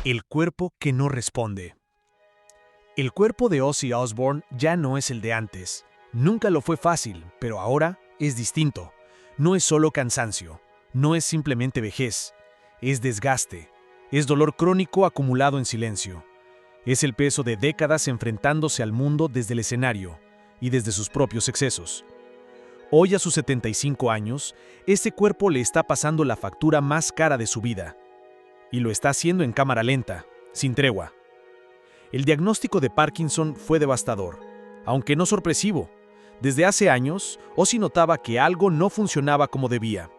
El cuerpo que no responde. El cuerpo de Ozzy Osbourne ya no es el de antes. Nunca lo fue fácil, pero ahora es distinto. No es solo cansancio, no es simplemente vejez, es desgaste, es dolor crónico acumulado en silencio. Es el peso de décadas enfrentándose al mundo desde el escenario y desde sus propios excesos. Hoy, a sus 75 años, este cuerpo le está pasando la factura más cara de su vida. Y lo está haciendo en cámara lenta, sin tregua. El diagnóstico de Parkinson fue devastador, aunque no sorpresivo. Desde hace años, Ozzy notaba que algo no funcionaba como debía.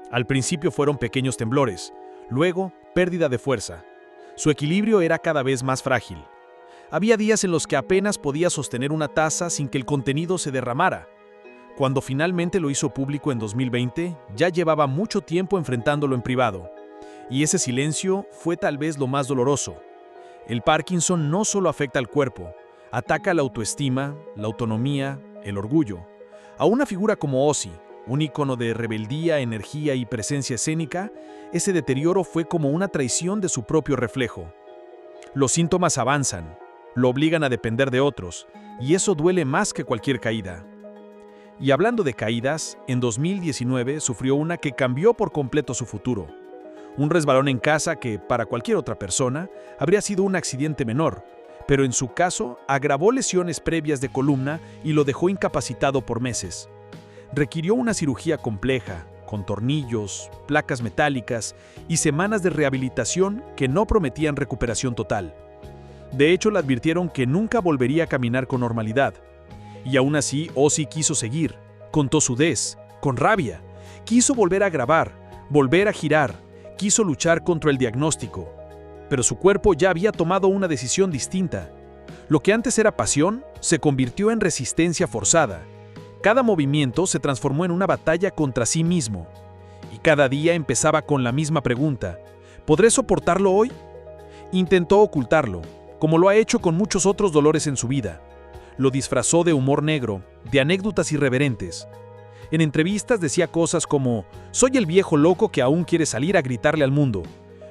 Al principio fueron pequeños temblores, luego pérdida de fuerza. Su equilibrio era cada vez más frágil. Había días en los que apenas podía sostener una taza sin que el contenido se derramara. Cuando finalmente lo hizo público en 2020, ya llevaba mucho tiempo enfrentándolo en privado. Y ese silencio fue tal vez lo más doloroso. El Parkinson no solo afecta al cuerpo, ataca la autoestima, la autonomía, el orgullo. A una figura como Ozzy, un ícono de rebeldía, energía y presencia escénica, ese deterioro fue como una traición de su propio reflejo. Los síntomas avanzan, lo obligan a depender de otros, y eso duele más que cualquier caída. Y hablando de caídas, en 2019 sufrió una que cambió por completo su futuro. Un resbalón en casa que, para cualquier otra persona, habría sido un accidente menor, pero en su caso agravó lesiones previas de columna y lo dejó incapacitado por meses. Requirió una cirugía compleja, con tornillos, placas metálicas y semanas de rehabilitación que no prometían recuperación total. De hecho, le advirtieron que nunca volvería a caminar con normalidad. Y aún así, Ozzy quiso seguir, con tosudez, con rabia. Quiso volver a grabar, volver a girar. Quiso luchar contra el diagnóstico, pero su cuerpo ya había tomado una decisión distinta. Lo que antes era pasión se convirtió en resistencia forzada. Cada movimiento se transformó en una batalla contra sí mismo. Y cada día empezaba con la misma pregunta: ¿podré soportarlo hoy? Intentó ocultarlo, como lo ha hecho con muchos otros dolores en su vida. Lo disfrazó de humor negro, de anécdotas irreverentes. En entrevistas decía cosas como: soy el viejo loco que aún quiere salir a gritarle al mundo.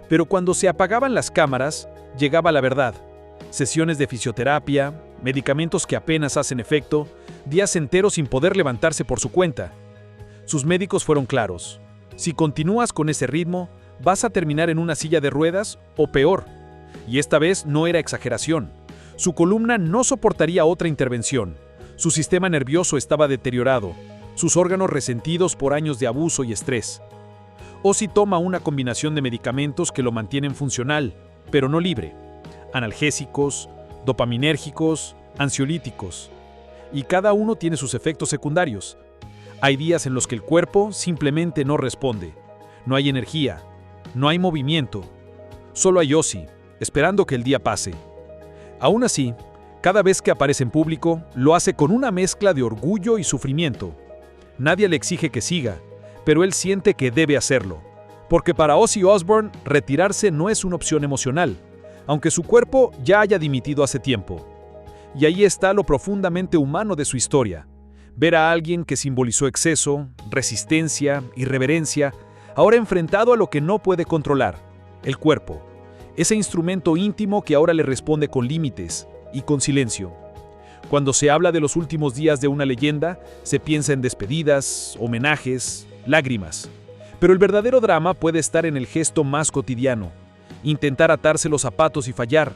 Pero cuando se apagaban las cámaras, llegaba la verdad. Sesiones de fisioterapia, medicamentos que apenas hacen efecto, días enteros sin poder levantarse por su cuenta. Sus médicos fueron claros: si continúas con ese ritmo, vas a terminar en una silla de ruedas o peor. Y esta vez no era exageración. Su columna no soportaría otra intervención. Su sistema nervioso estaba deteriorado. Sus órganos resentidos por años de abuso y estrés. Ozzy toma una combinación de medicamentos que lo mantienen funcional, pero no libre. Analgésicos, dopaminérgicos, ansiolíticos. Y cada uno tiene sus efectos secundarios. Hay días en los que el cuerpo simplemente no responde. No hay energía, no hay movimiento. Solo hay Ozzy, esperando que el día pase. Aún así, cada vez que aparece en público, lo hace con una mezcla de orgullo y sufrimiento. Nadie le exige que siga, pero él siente que debe hacerlo. Porque para Ozzy Osbourne, retirarse no es una opción emocional, aunque su cuerpo ya haya dimitido hace tiempo. Y ahí está lo profundamente humano de su historia. Ver a alguien que simbolizó exceso, resistencia, irreverencia, ahora enfrentado a lo que no puede controlar, el cuerpo. Ese instrumento íntimo que ahora le responde con límites y con silencio. Cuando se habla de los últimos días de una leyenda, se piensa en despedidas, homenajes, lágrimas. Pero el verdadero drama puede estar en el gesto más cotidiano. Intentar atarse los zapatos y fallar.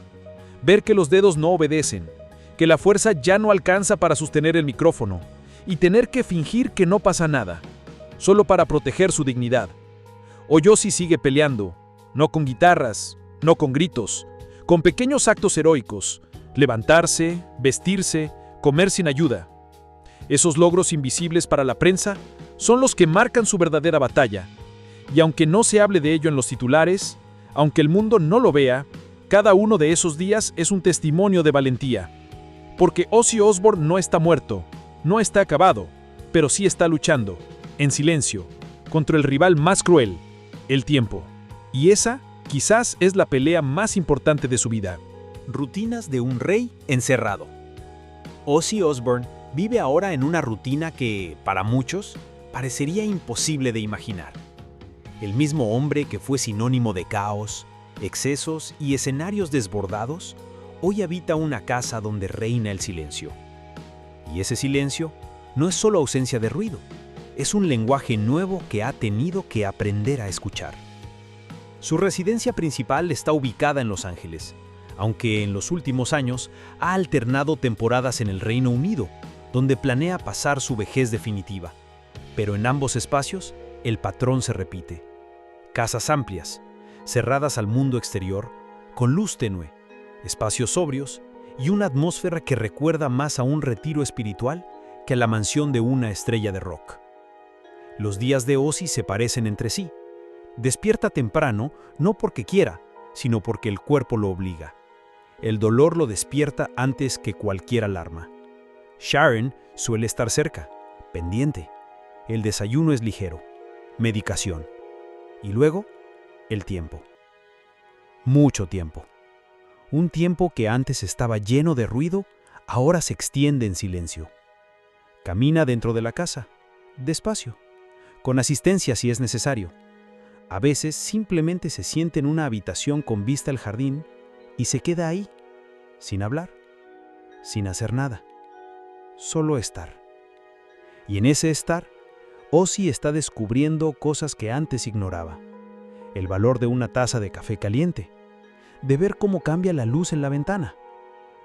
Ver que los dedos no obedecen. Que la fuerza ya no alcanza para sostener el micrófono. Y tener que fingir que no pasa nada. Solo para proteger su dignidad. Ozzy sigue peleando. No con guitarras, no con gritos. Con pequeños actos heroicos. Levantarse, vestirse, comer sin ayuda. Esos logros invisibles para la prensa son los que marcan su verdadera batalla. Y aunque no se hable de ello en los titulares, aunque el mundo no lo vea, cada uno de esos días es un testimonio de valentía. Porque Ozzy Osbourne no está muerto, no está acabado, pero sí está luchando, en silencio, contra el rival más cruel, el tiempo. Y esa, quizás, es la pelea más importante de su vida. Rutinas de un rey encerrado. Ozzy Osbourne vive ahora en una rutina que, para muchos, parecería imposible de imaginar. El mismo hombre que fue sinónimo de caos, excesos y escenarios desbordados, hoy habita una casa donde reina el silencio. Y ese silencio no es solo ausencia de ruido, es un lenguaje nuevo que ha tenido que aprender a escuchar. Su residencia principal está ubicada en Los Ángeles, aunque en los últimos años ha alternado temporadas en el Reino Unido, donde planea pasar su vejez definitiva. Pero en ambos espacios, el patrón se repite. Casas amplias, cerradas al mundo exterior, con luz tenue, espacios sobrios y una atmósfera que recuerda más a un retiro espiritual que a la mansión de una estrella de rock. Los días de Ozzy se parecen entre sí. Despierta temprano no porque quiera, sino porque el cuerpo lo obliga. El dolor lo despierta antes que cualquier alarma. Sharon suele estar cerca, pendiente. El desayuno es ligero, medicación. Y luego, el tiempo. Mucho tiempo. Un tiempo que antes estaba lleno de ruido, ahora se extiende en silencio. Camina dentro de la casa, despacio, con asistencia si es necesario. A veces simplemente se siente en una habitación con vista al jardín y se queda ahí, sin hablar, sin hacer nada, solo estar. Y en ese estar, Ozzy está descubriendo cosas que antes ignoraba. El valor de una taza de café caliente, de ver cómo cambia la luz en la ventana,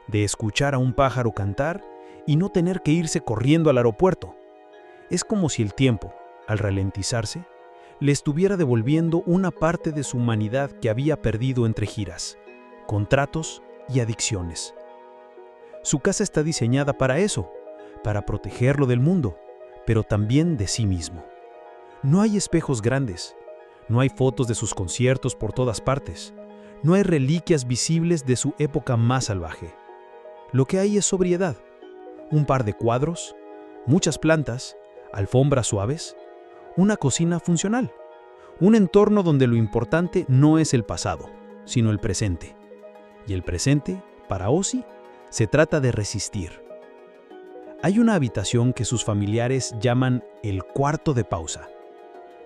de escuchar a un pájaro cantar y no tener que irse corriendo al aeropuerto. Es como si el tiempo, al ralentizarse, le estuviera devolviendo una parte de su humanidad que había perdido entre giras, contratos y adicciones. Su casa está diseñada para eso, para protegerlo del mundo, pero también de sí mismo. No hay espejos grandes, no hay fotos de sus conciertos por todas partes, no hay reliquias visibles de su época más salvaje. Lo que hay es sobriedad, un par de cuadros, muchas plantas, alfombras suaves, una cocina funcional, un entorno donde lo importante no es el pasado, sino el presente. Y el presente, para Ozzy, se trata de resistir. Hay una habitación que sus familiares llaman el cuarto de pausa.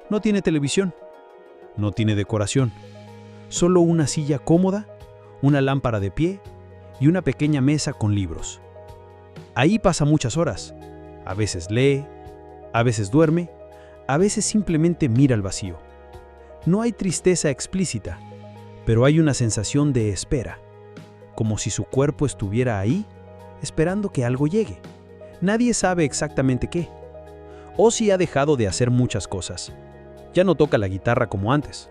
No tiene televisión, no tiene decoración, solo una silla cómoda, una lámpara de pie y una pequeña mesa con libros. Ahí pasa muchas horas. A veces lee, a veces duerme, a veces simplemente mira al vacío. No hay tristeza explícita, pero hay una sensación de espera, como si su cuerpo estuviera ahí, esperando que algo llegue. Nadie sabe exactamente qué. Ozzy ha dejado de hacer muchas cosas. Ya no toca la guitarra como antes.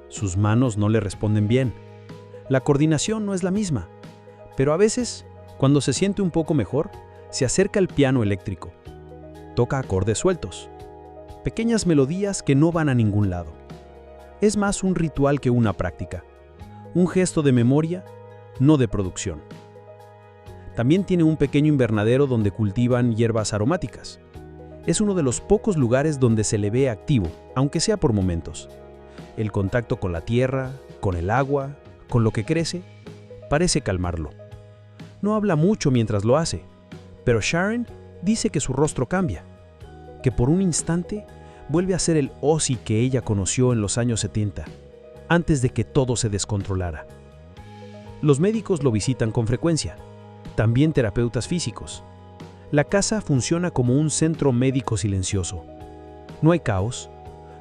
Sus manos no le responden bien. La coordinación no es la misma. Pero a veces, cuando se siente un poco mejor, se acerca al piano eléctrico. Toca acordes sueltos. Pequeñas melodías que no van a ningún lado. Es más un ritual que una práctica. Un gesto de memoria, no de producción. También tiene un pequeño invernadero donde cultivan hierbas aromáticas. Es uno de los pocos lugares donde se le ve activo, aunque sea por momentos. El contacto con la tierra, con el agua, con lo que crece, parece calmarlo. No habla mucho mientras lo hace, pero Sharon dice que su rostro cambia, que por un instante vuelve a ser el Ozzy que ella conoció en los años 70, antes de que todo se descontrolara. Los médicos lo visitan con frecuencia, también terapeutas físicos. La casa funciona como un centro médico silencioso. No hay caos,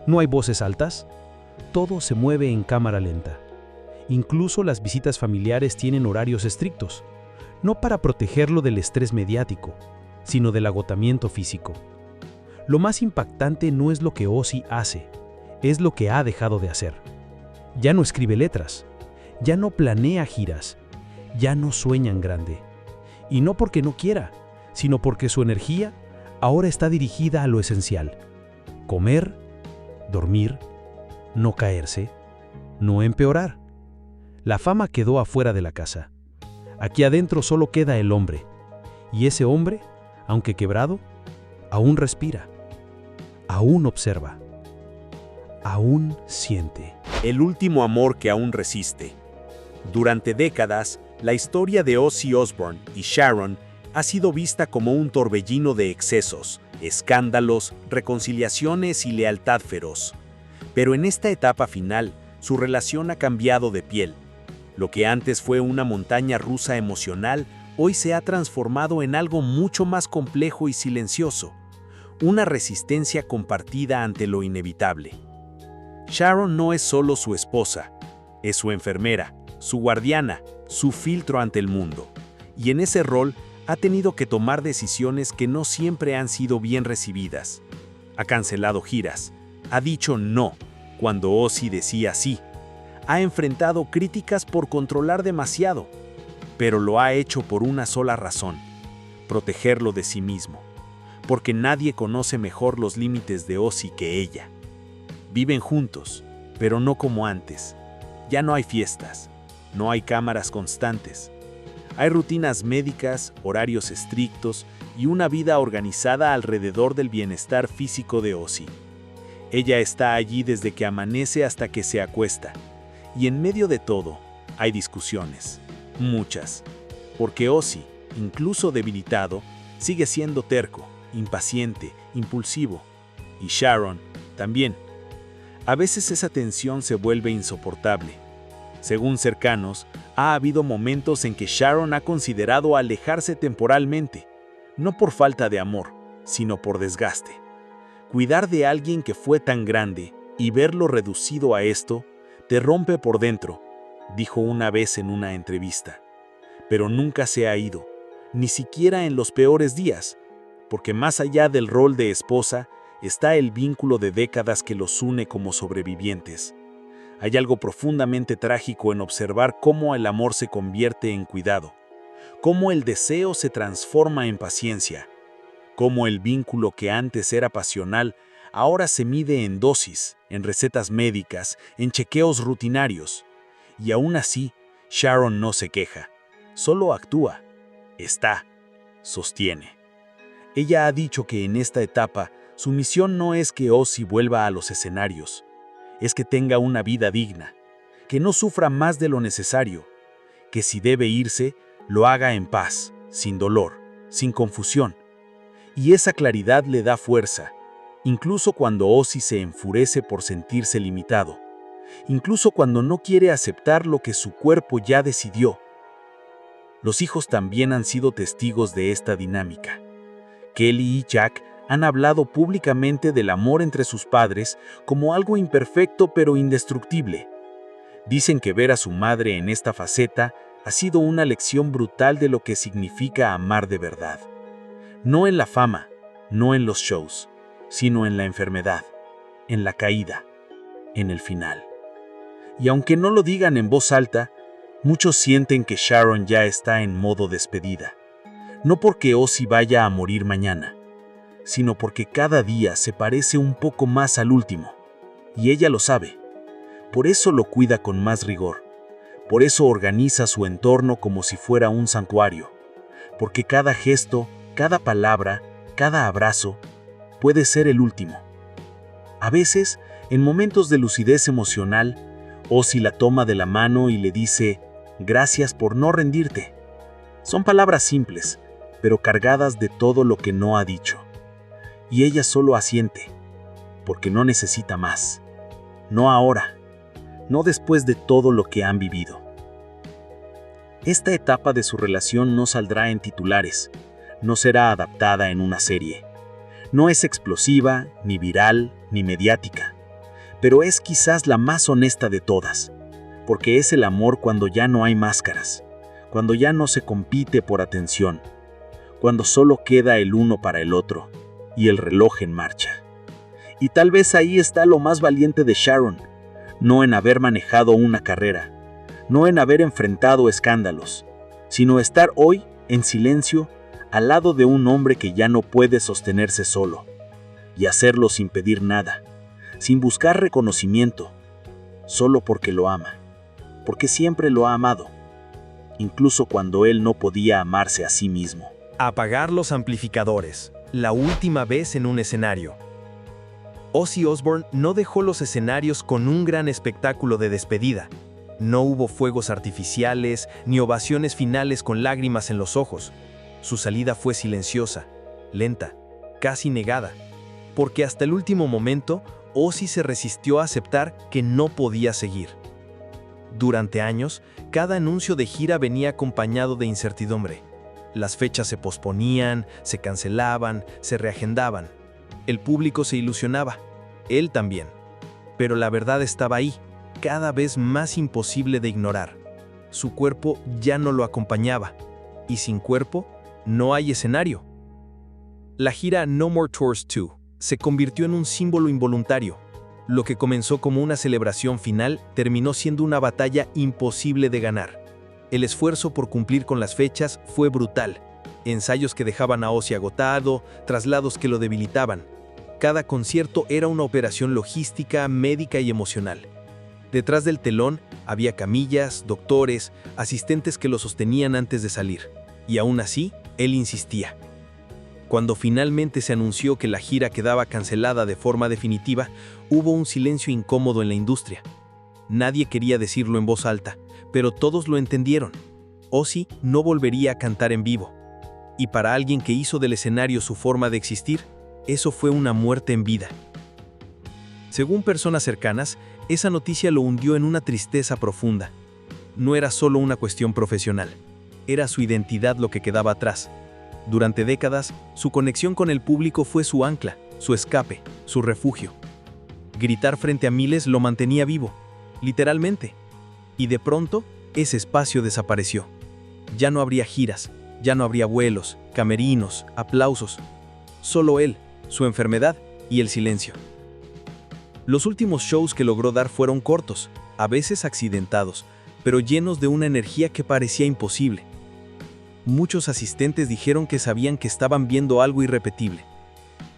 no hay voces altas, todo se mueve en cámara lenta. Incluso las visitas familiares tienen horarios estrictos, no para protegerlo del estrés mediático, sino del agotamiento físico. Lo más impactante no es lo que Ozzy hace, es lo que ha dejado de hacer. Ya no escribe letras, ya no planea giras, ya no sueña en grande. Y no porque no quiera, sino porque su energía ahora está dirigida a lo esencial. Comer, dormir, no caerse, no empeorar. La fama quedó afuera de la casa. Aquí adentro solo queda el hombre. Y ese hombre, aunque quebrado, aún respira, aún observa, aún siente. El último amor que aún resiste. Durante décadas, la historia de Ozzy Osbourne y Sharon ha sido vista como un torbellino de excesos, escándalos, reconciliaciones y lealtad feroz. Pero en esta etapa final, Su relación ha cambiado de piel. Lo que antes fue una montaña rusa emocional, hoy se ha transformado en algo mucho más complejo y silencioso. Una resistencia compartida ante lo inevitable. Sharon no es solo su esposa, es su enfermera, su guardiana, su filtro ante el mundo. Y en ese rol ha tenido que tomar decisiones que no siempre han sido bien recibidas. Ha cancelado giras, ha dicho no cuando Ozzy decía sí, ha enfrentado críticas por controlar demasiado, pero lo ha hecho por una sola razón: protegerlo de sí mismo, porque nadie conoce mejor los límites de Ozzy que ella. Viven juntos, pero no como antes. Ya no hay fiestas, no hay cámaras constantes. Hay rutinas médicas, horarios estrictos y una vida organizada alrededor del bienestar físico de Ozzy. Ella está allí desde que amanece hasta que se acuesta. Y en medio de todo, hay discusiones. Muchas. Porque Ozzy, incluso debilitado, sigue siendo terco, impaciente, impulsivo. Y Sharon, también. A veces esa tensión se vuelve insoportable. Según cercanos, ha habido momentos en que Sharon ha considerado alejarse temporalmente, no por falta de amor, sino por desgaste. Cuidar de alguien que fue tan grande y verlo reducido a esto, te rompe por dentro, dijo una vez en una entrevista. Pero nunca se ha ido, ni siquiera en los peores días, porque más allá del rol de esposa, está el vínculo de décadas que los une como sobrevivientes. Hay algo profundamente trágico en observar cómo el amor se convierte en cuidado, cómo el deseo se transforma en paciencia, cómo el vínculo que antes era pasional ahora se mide en dosis, en recetas médicas, en chequeos rutinarios. Y aún así, Sharon no se queja, solo actúa, está, sostiene. Ella ha dicho que en esta etapa su misión no es que Ozzy vuelva a los escenarios, es que tenga una vida digna, que no sufra más de lo necesario, que si debe irse, lo haga en paz, sin dolor, sin confusión. Y esa claridad le da fuerza, incluso cuando Ozzy se enfurece por sentirse limitado, incluso cuando no quiere aceptar lo que su cuerpo ya decidió. Los hijos también han sido testigos de esta dinámica. Kelly y Jack han hablado públicamente del amor entre sus padres como algo imperfecto pero indestructible. Dicen que ver a su madre en esta faceta ha sido una lección brutal de lo que significa amar de verdad. No en la fama, no en los shows, sino en la enfermedad, en la caída, en el final. Y aunque no lo digan en voz alta, muchos sienten que Sharon ya está en modo despedida. No porque Ozzy vaya a morir mañana, sino porque cada día se parece un poco más al último. Y ella lo sabe. Por eso lo cuida con más rigor. Por eso organiza su entorno como si fuera un santuario. Porque cada gesto, cada palabra, cada abrazo puede ser el último. A veces, en momentos de lucidez emocional, Ozzy la toma de la mano y le dice: «Gracias por no rendirte». Son palabras simples, pero cargadas de todo lo que no ha dicho. Y ella solo asiente, porque no necesita más. No ahora, no después de todo lo que han vivido. Esta etapa de su relación no saldrá en titulares, no será adaptada en una serie. No es explosiva, ni viral, ni mediática, pero es quizás la más honesta de todas, porque es el amor cuando ya no hay máscaras, cuando ya no se compite por atención, cuando solo queda el uno para el otro y el reloj en marcha. Y tal vez ahí está lo más valiente de Sharon, no en haber manejado una carrera, no en haber enfrentado escándalos, sino estar hoy, en silencio, al lado de un hombre que ya no puede sostenerse solo, y hacerlo sin pedir nada, sin buscar reconocimiento, solo porque lo ama, porque siempre lo ha amado, incluso cuando él no podía amarse a sí mismo. Apagar los amplificadores. La última vez en un escenario. Ozzy Osbourne no dejó los escenarios con un gran espectáculo de despedida. No hubo fuegos artificiales ni ovaciones finales con lágrimas en los ojos. Su salida fue silenciosa, lenta, casi negada, porque hasta el último momento Ozzy se resistió a aceptar que no podía seguir. Durante años, cada anuncio de gira venía acompañado de incertidumbre. Las fechas se posponían, se cancelaban, se reagendaban. El público se ilusionaba, él también. Pero la verdad estaba ahí, cada vez más imposible de ignorar. Su cuerpo ya no lo acompañaba, y sin cuerpo, no hay escenario. La gira No More Tours 2 se convirtió en un símbolo involuntario. Lo que comenzó como una celebración final terminó siendo una batalla imposible de ganar. El esfuerzo por cumplir con las fechas fue brutal. Ensayos que dejaban a Ozzy agotado, traslados que lo debilitaban. Cada concierto era una operación logística, médica y emocional. Detrás del telón había camillas, doctores, asistentes que lo sostenían antes de salir. Y aún así, él insistía. Cuando finalmente se anunció que la gira quedaba cancelada de forma definitiva, hubo un silencio incómodo en la industria. Nadie quería decirlo en voz alta, pero todos lo entendieron. Ozzy no volvería a cantar en vivo. Y para alguien que hizo del escenario su forma de existir, eso fue una muerte en vida. Según personas cercanas, esa noticia lo hundió en una tristeza profunda. No era solo una cuestión profesional, era su identidad lo que quedaba atrás. Durante décadas, su conexión con el público fue su ancla, su escape, su refugio. Gritar frente a miles lo mantenía vivo, literalmente. Y de pronto, ese espacio desapareció. Ya no habría giras, ya no habría vuelos, camerinos, aplausos. Solo él, su enfermedad y el silencio. Los últimos shows que logró dar fueron cortos, a veces accidentados, pero llenos de una energía que parecía imposible. Muchos asistentes dijeron que sabían que estaban viendo algo irrepetible,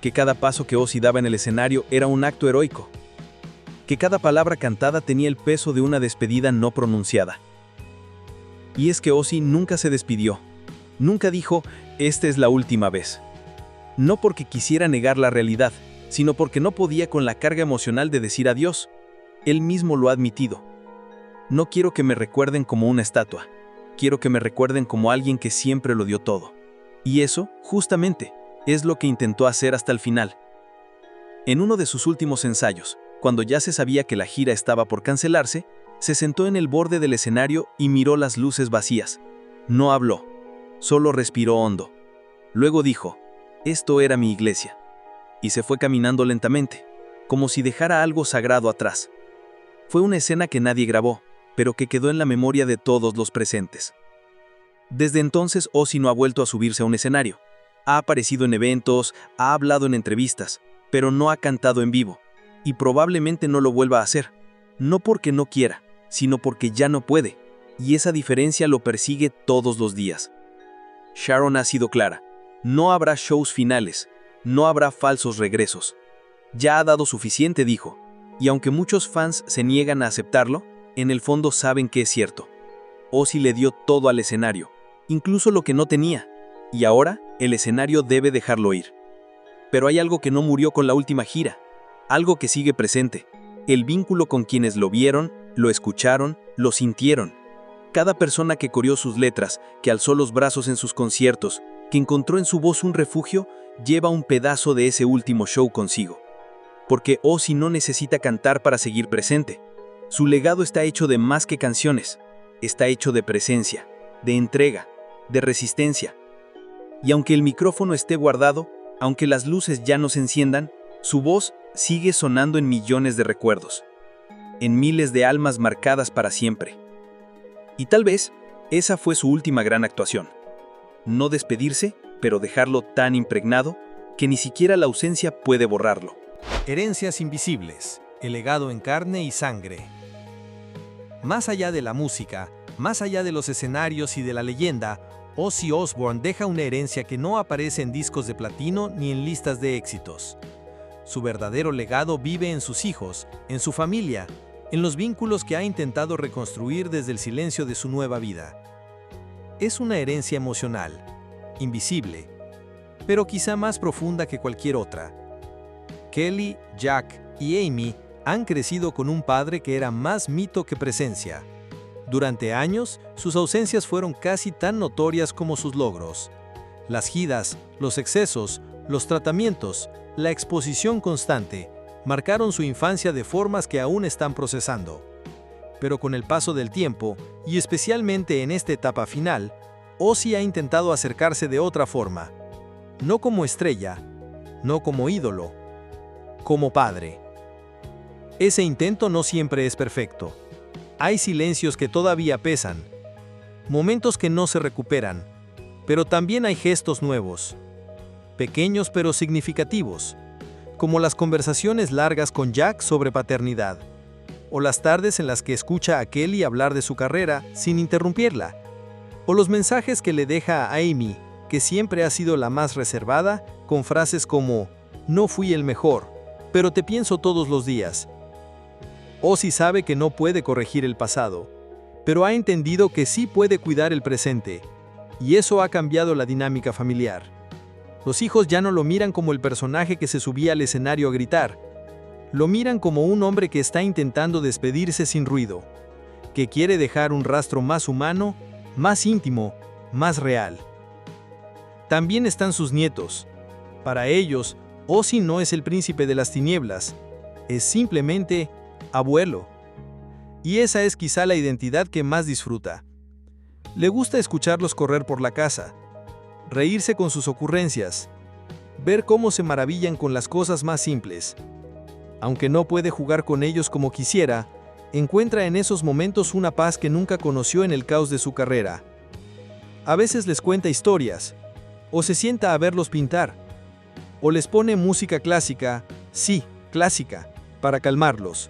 que cada paso que Ozzy daba en el escenario era un acto heroico, que cada palabra cantada tenía el peso de una despedida no pronunciada. Y es que Ozzy nunca se despidió, nunca dijo, esta es la última vez. No porque quisiera negar la realidad, sino porque no podía con la carga emocional de decir adiós. Él mismo lo ha admitido. No quiero que me recuerden como una estatua. Quiero que me recuerden como alguien que siempre lo dio todo. Y eso, justamente, es lo que intentó hacer hasta el final. En uno de sus últimos ensayos, cuando ya se sabía que la gira estaba por cancelarse, se sentó en el borde del escenario y miró las luces vacías. No habló, solo respiró hondo. Luego dijo, esto era mi iglesia. Y se fue caminando lentamente, como si dejara algo sagrado atrás. Fue una escena que nadie grabó, pero que quedó en la memoria de todos los presentes. Desde entonces, Ozzy no ha vuelto a subirse a un escenario. Ha aparecido en eventos, ha hablado en entrevistas, pero no ha cantado en vivo, y probablemente no lo vuelva a hacer. No porque no quiera, sino porque ya no puede, y esa diferencia lo persigue todos los días. Sharon ha sido clara, no habrá shows finales, no habrá falsos regresos. Ya ha dado suficiente, dijo, y aunque muchos fans se niegan a aceptarlo, en el fondo saben que es cierto. Ozzy le dio todo al escenario, incluso lo que no tenía, y ahora el escenario debe dejarlo ir. Pero hay algo que no murió con la última gira, algo que sigue presente, el vínculo con quienes lo vieron, lo escucharon, lo sintieron. Cada persona que coreó sus letras, que alzó los brazos en sus conciertos, que encontró en su voz un refugio, lleva un pedazo de ese último show consigo. Porque Ozzy no necesita cantar para seguir presente. Su legado está hecho de más que canciones, está hecho de presencia, de entrega, de resistencia. Y aunque el micrófono esté guardado, aunque las luces ya no se enciendan, su voz sigue sonando en millones de recuerdos, en miles de almas marcadas para siempre. Y tal vez esa fue su última gran actuación. No despedirse, pero dejarlo tan impregnado que ni siquiera la ausencia puede borrarlo. Herencias invisibles, el legado en carne y sangre. Más allá de la música, más allá de los escenarios y de la leyenda, Ozzy Osbourne deja una herencia que no aparece en discos de platino ni en listas de éxitos. Su verdadero legado vive en sus hijos, en su familia, en los vínculos que ha intentado reconstruir desde el silencio de su nueva vida. Es una herencia emocional, invisible, pero quizá más profunda que cualquier otra. Kelly, Jack y Amy han crecido con un padre que era más mito que presencia. Durante años, sus ausencias fueron casi tan notorias como sus logros. Las giras, los excesos, los tratamientos, la exposición constante marcaron su infancia de formas que aún están procesando. Pero con el paso del tiempo, y especialmente en esta etapa final, Ozzy ha intentado acercarse de otra forma. No como estrella, no como ídolo, como padre. Ese intento no siempre es perfecto. Hay silencios que todavía pesan, momentos que no se recuperan, pero también hay gestos nuevos, pequeños pero significativos, como las conversaciones largas con Jack sobre paternidad, o las tardes en las que escucha a Kelly hablar de su carrera sin interrumpirla, o los mensajes que le deja a Amy, que siempre ha sido la más reservada, con frases como «No fui el mejor, pero te pienso todos los días». Ozzy sabe que no puede corregir el pasado, pero ha entendido que sí puede cuidar el presente, y eso ha cambiado la dinámica familiar. Los hijos ya no lo miran como el personaje que se subía al escenario a gritar. Lo miran como un hombre que está intentando despedirse sin ruido, que quiere dejar un rastro más humano, más íntimo, más real. También están sus nietos. Para ellos, Ozzy no es el príncipe de las tinieblas, es simplemente abuelo. Y esa es quizá la identidad que más disfruta. Le gusta escucharlos correr por la casa, reírse con sus ocurrencias, ver cómo se maravillan con las cosas más simples. Aunque no puede jugar con ellos como quisiera, encuentra en esos momentos una paz que nunca conoció en el caos de su carrera. A veces les cuenta historias, o se sienta a verlos pintar, o les pone música clásica, sí, clásica, para calmarlos.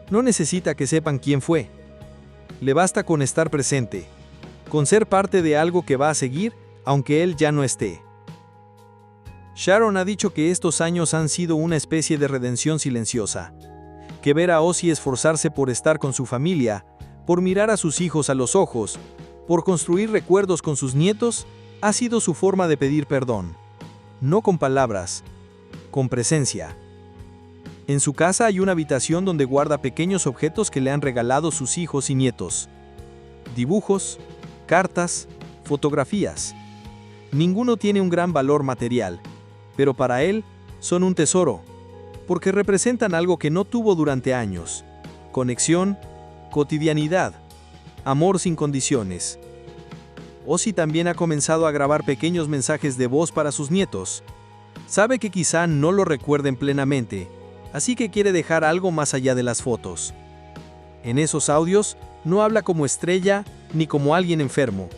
No necesita que sepan quién fue. Le basta con estar presente, con ser parte de algo que va a seguir, aunque él ya no esté. Sharon ha dicho que estos años han sido una especie de redención silenciosa, que ver a Ozzy esforzarse por estar con su familia, por mirar a sus hijos a los ojos, por construir recuerdos con sus nietos, ha sido su forma de pedir perdón. No con palabras, con presencia. En su casa hay una habitación donde guarda pequeños objetos que le han regalado sus hijos y nietos. Dibujos, cartas, fotografías. Ninguno tiene un gran valor material, pero para él son un tesoro, porque representan algo que no tuvo durante años: conexión, cotidianidad, amor sin condiciones. Ozzy también ha comenzado a grabar pequeños mensajes de voz para sus nietos. Sabe que quizá no lo recuerden plenamente, así que quiere dejar algo más allá de las fotos. En esos audios no habla como estrella ni como alguien enfermo.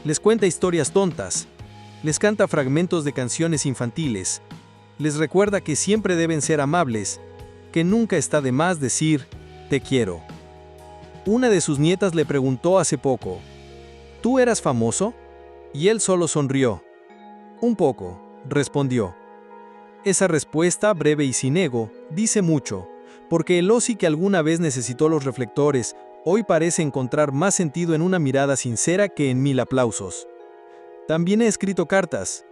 Les cuenta historias tontas, les canta fragmentos de canciones infantiles, les recuerda que siempre deben ser amables, que nunca está de más decir «te quiero». Una de sus nietas le preguntó hace poco: ¿tú eras famoso? Y él solo sonrió. «Un poco», respondió. Esa respuesta, breve y sin ego, dice mucho, porque el Ozzy que alguna vez necesitó los reflectores, hoy parece encontrar más sentido en una mirada sincera que en 1000 aplausos. También ha escrito cartas.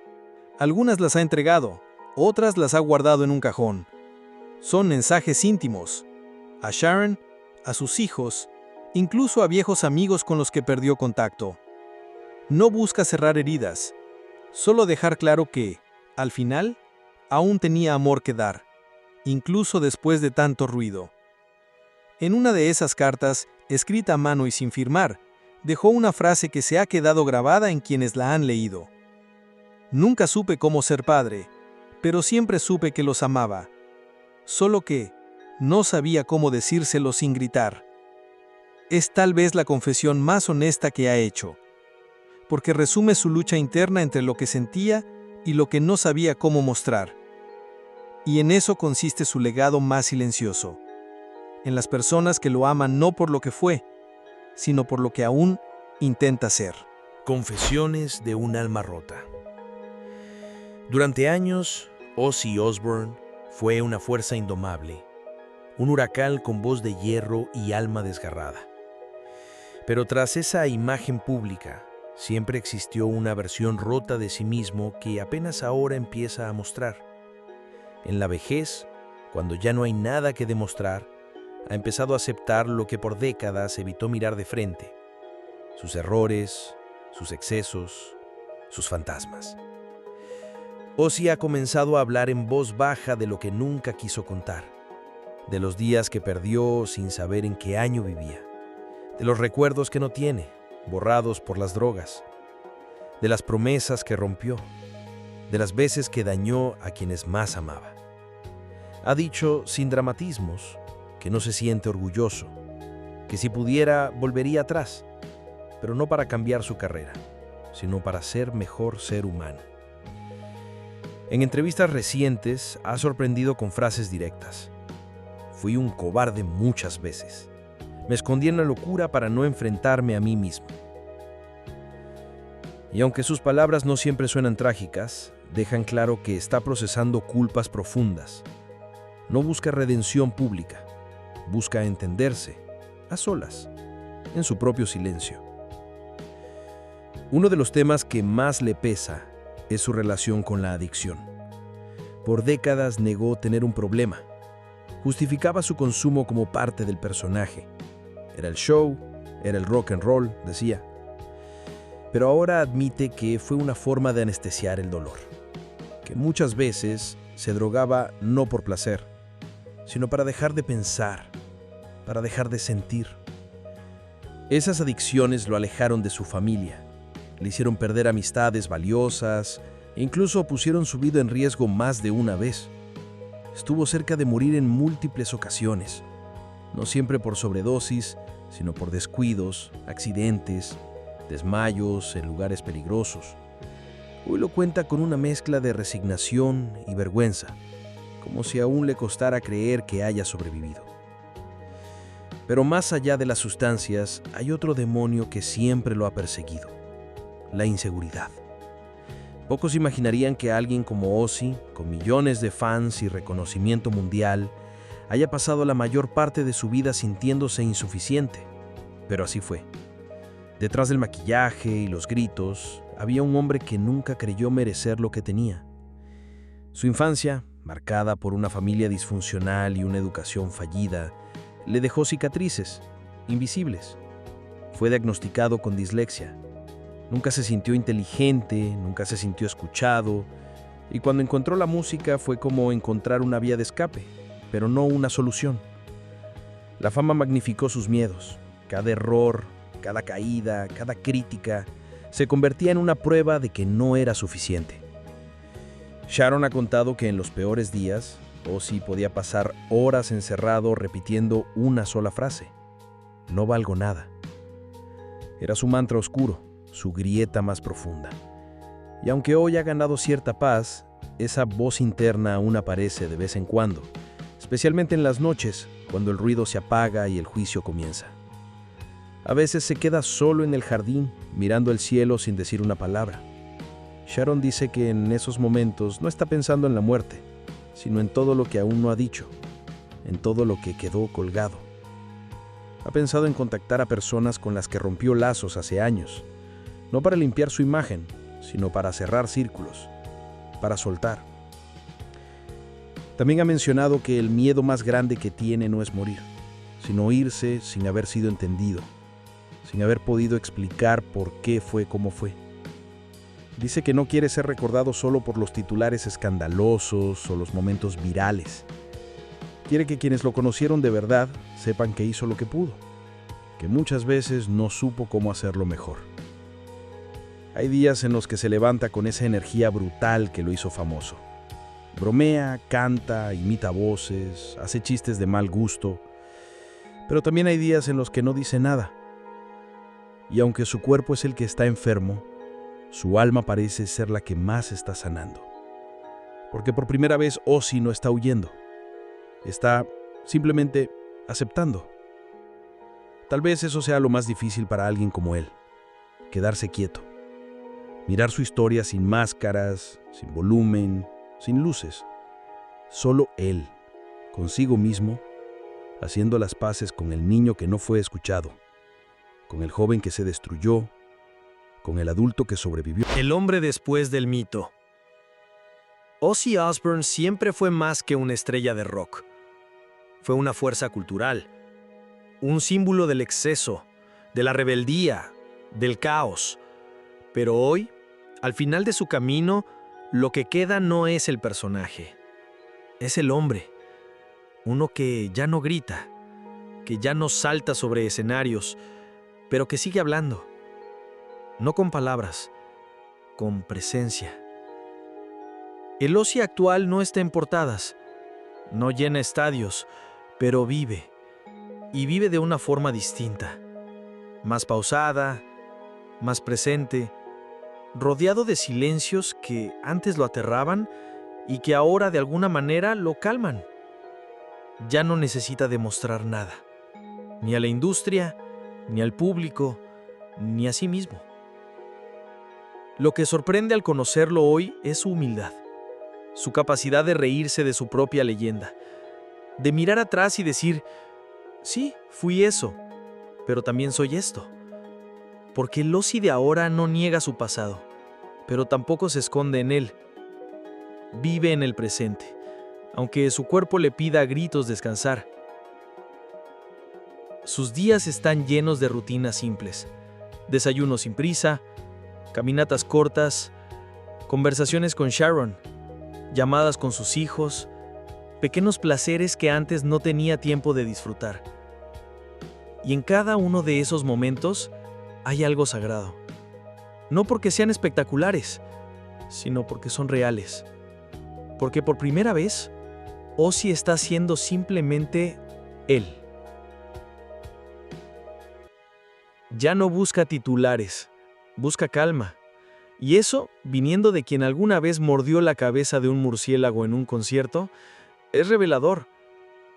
Algunas las ha entregado, otras las ha guardado en un cajón. Son mensajes íntimos. A Sharon, a sus hijos, incluso a viejos amigos con los que perdió contacto. No busca cerrar heridas, solo dejar claro que, al final, aún tenía amor que dar, incluso después de tanto ruido. En una de esas cartas, escrita a mano y sin firmar, dejó una frase que se ha quedado grabada en quienes la han leído. Nunca supe cómo ser padre, pero siempre supe que los amaba. Solo que no sabía cómo decírselo sin gritar. Es tal vez la confesión más honesta que ha hecho, porque resume su lucha interna entre lo que sentía y lo que no sabía cómo mostrar. Y en eso consiste su legado más silencioso, en las personas que lo aman no por lo que fue, sino por lo que aún intenta ser. Confesiones de un alma rota. Durante años, Ozzy Osbourne fue una fuerza indomable, un huracán con voz de hierro y alma desgarrada. Pero tras esa imagen pública, siempre existió una versión rota de sí mismo que apenas ahora empieza a mostrar. En la vejez, cuando ya no hay nada que demostrar, ha empezado a aceptar lo que por décadas evitó mirar de frente: sus errores, sus excesos, sus fantasmas. Ozzy ha comenzado a hablar en voz baja de lo que nunca quiso contar, de los días que perdió sin saber en qué año vivía, de los recuerdos que no tiene, borrados por las drogas, de las promesas que rompió, de las veces que dañó a quienes más amaba. Ha dicho sin dramatismos que no se siente orgulloso, que si pudiera volvería atrás, pero no para cambiar su carrera, sino para ser mejor ser humano. En entrevistas recientes ha sorprendido con frases directas. Fui un cobarde muchas veces. Me escondí en la locura para no enfrentarme a mí mismo. Y aunque sus palabras no siempre suenan trágicas, dejan claro que está procesando culpas profundas. No busca redención pública, busca entenderse, a solas, en su propio silencio. Uno de los temas que más le pesa es su relación con la adicción. Por décadas negó tener un problema. Justificaba su consumo como parte del personaje. Era el show, era el rock and roll, decía. Pero ahora admite que fue una forma de anestesiar el dolor. Que muchas veces se drogaba no por placer, sino para dejar de pensar, para dejar de sentir. Esas adicciones lo alejaron de su familia. Le hicieron perder amistades valiosas e incluso pusieron su vida en riesgo más de una vez. Estuvo cerca de morir en múltiples ocasiones, no siempre por sobredosis, sino por descuidos, accidentes, desmayos en lugares peligrosos. Hoy lo cuenta con una mezcla de resignación y vergüenza, como si aún le costara creer que haya sobrevivido. Pero más allá de las sustancias, hay otro demonio que siempre lo ha perseguido: la inseguridad. Pocos imaginarían que alguien como Ozzy, con millones de fans y reconocimiento mundial, haya pasado la mayor parte de su vida sintiéndose insuficiente. Pero así fue. Detrás del maquillaje y los gritos, había un hombre que nunca creyó merecer lo que tenía. Su infancia, marcada por una familia disfuncional y una educación fallida, le dejó cicatrices, invisibles. Fue diagnosticado con dislexia. Nunca se sintió inteligente, nunca se sintió escuchado, y cuando encontró la música fue como encontrar una vía de escape, pero no una solución. La fama magnificó sus miedos. Cada error, cada caída, cada crítica se convertía en una prueba de que no era suficiente. Sharon ha contado que en los peores días, Ozzy podía pasar horas encerrado repitiendo una sola frase: no valgo nada. Era su mantra oscuro, su grieta más profunda. Y aunque hoy ha ganado cierta paz, esa voz interna aún aparece de vez en cuando, especialmente en las noches, cuando el ruido se apaga y el juicio comienza. A veces se queda solo en el jardín, mirando el cielo sin decir una palabra. Sharon dice que en esos momentos no está pensando en la muerte, sino en todo lo que aún no ha dicho, en todo lo que quedó colgado. Ha pensado en contactar a personas con las que rompió lazos hace años, no para limpiar su imagen, sino para cerrar círculos, para soltar. También ha mencionado que el miedo más grande que tiene no es morir, sino irse sin haber sido entendido, sin haber podido explicar por qué fue como fue. Dice que no quiere ser recordado solo por los titulares escandalosos o los momentos virales. Quiere que quienes lo conocieron de verdad sepan que hizo lo que pudo, que muchas veces no supo cómo hacerlo mejor. Hay días en los que se levanta con esa energía brutal que lo hizo famoso. Bromea, canta, imita voces, hace chistes de mal gusto, pero también hay días en los que no dice nada. Y aunque su cuerpo es el que está enfermo, su alma parece ser la que más está sanando. Porque por primera vez Ozzy no está huyendo, está simplemente aceptando. Tal vez eso sea lo más difícil para alguien como él: quedarse quieto. Mirar su historia sin máscaras, sin volumen, sin luces. Solo él, consigo mismo, haciendo las paces con el niño que no fue escuchado, con el joven que se destruyó, con el adulto que sobrevivió. El hombre después del mito. Ozzy Osbourne siempre fue más que una estrella de rock. Fue una fuerza cultural, un símbolo del exceso, de la rebeldía, del caos. Pero hoy, al final de su camino, Lo que queda no es el personaje, es el hombre. Uno que ya no grita, que ya no salta sobre escenarios, pero que sigue hablando. No con palabras, con presencia. El Ozzy actual no está en portadas, no llena estadios, pero vive. Y vive de una forma distinta. Más pausada, más presente, rodeado de silencios que antes lo aterraban y que ahora de alguna manera lo calman. Ya no necesita demostrar nada, ni a la industria, ni al público, ni a sí mismo. Lo que sorprende al conocerlo hoy es su humildad, su capacidad de reírse de su propia leyenda, de mirar atrás y decir, sí, fui eso, pero también soy esto. Porque el Ozzy de ahora no niega su pasado, pero tampoco se esconde en él. Vive en el presente, aunque su cuerpo le pida a gritos descansar. Sus días están llenos de rutinas simples, desayunos sin prisa, caminatas cortas, conversaciones con Sharon, llamadas con sus hijos, pequeños placeres que antes no tenía tiempo de disfrutar. Y en cada uno de esos momentos hay algo sagrado. No porque sean espectaculares, sino porque son reales. Porque por primera vez, Ozzy está siendo simplemente él. Ya no busca titulares, busca calma. Y eso, viniendo de quien alguna vez mordió la cabeza de un murciélago en un concierto, es revelador,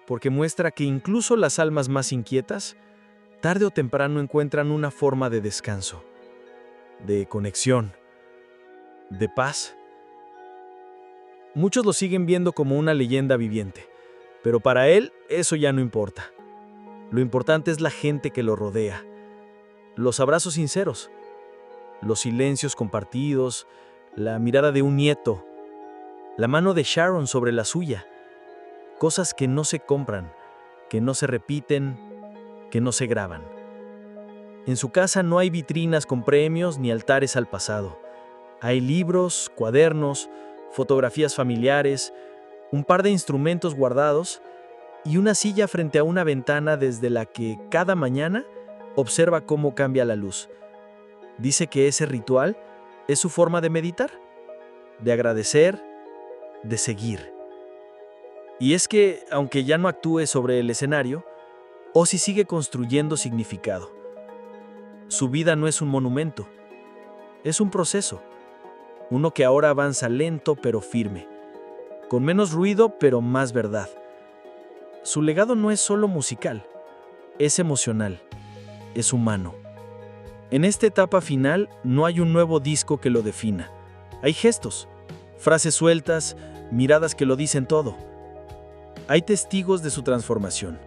porque muestra que incluso las almas más inquietas, tarde o temprano encuentran una forma de descanso, de conexión, de paz. Muchos lo siguen viendo como una leyenda viviente, pero para él eso ya no importa. Lo importante es la gente que lo rodea, los abrazos sinceros, los silencios compartidos, la mirada de un nieto, la mano de Sharon sobre la suya. Cosas que no se compran, que no se repiten, que no se graban. En su casa no hay vitrinas con premios ni altares al pasado. Hay libros, cuadernos, fotografías familiares, un par de instrumentos guardados y una silla frente a una ventana desde la que cada mañana observa cómo cambia la luz. Dice que ese ritual es su forma de meditar, de agradecer, de seguir. Y es que, aunque ya no actúe sobre el escenario, Ozzy sigue construyendo significado. Su vida no es un monumento, es un proceso. Uno que ahora avanza lento pero firme, con menos ruido pero más verdad. Su legado no es solo musical, es emocional, es humano. En esta etapa final no hay un nuevo disco que lo defina. Hay gestos, frases sueltas, miradas que lo dicen todo. Hay testigos de su transformación.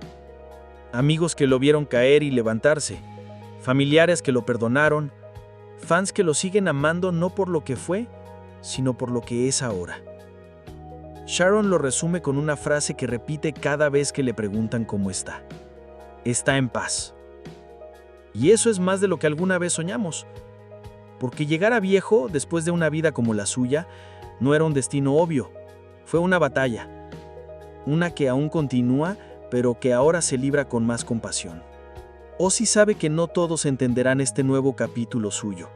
Amigos que lo vieron caer y levantarse, familiares que lo perdonaron, fans que lo siguen amando no por lo que fue, sino por lo que es ahora. Sharon lo resume con una frase que repite cada vez que le preguntan cómo está. Está en paz. Y eso es más de lo que alguna vez soñamos. Porque llegar a viejo, después de una vida como la suya, no era un destino obvio. Fue una batalla. Una que aún continúa, pero que ahora se libra con más compasión. Ozzy sabe que no todos entenderán este nuevo capítulo suyo.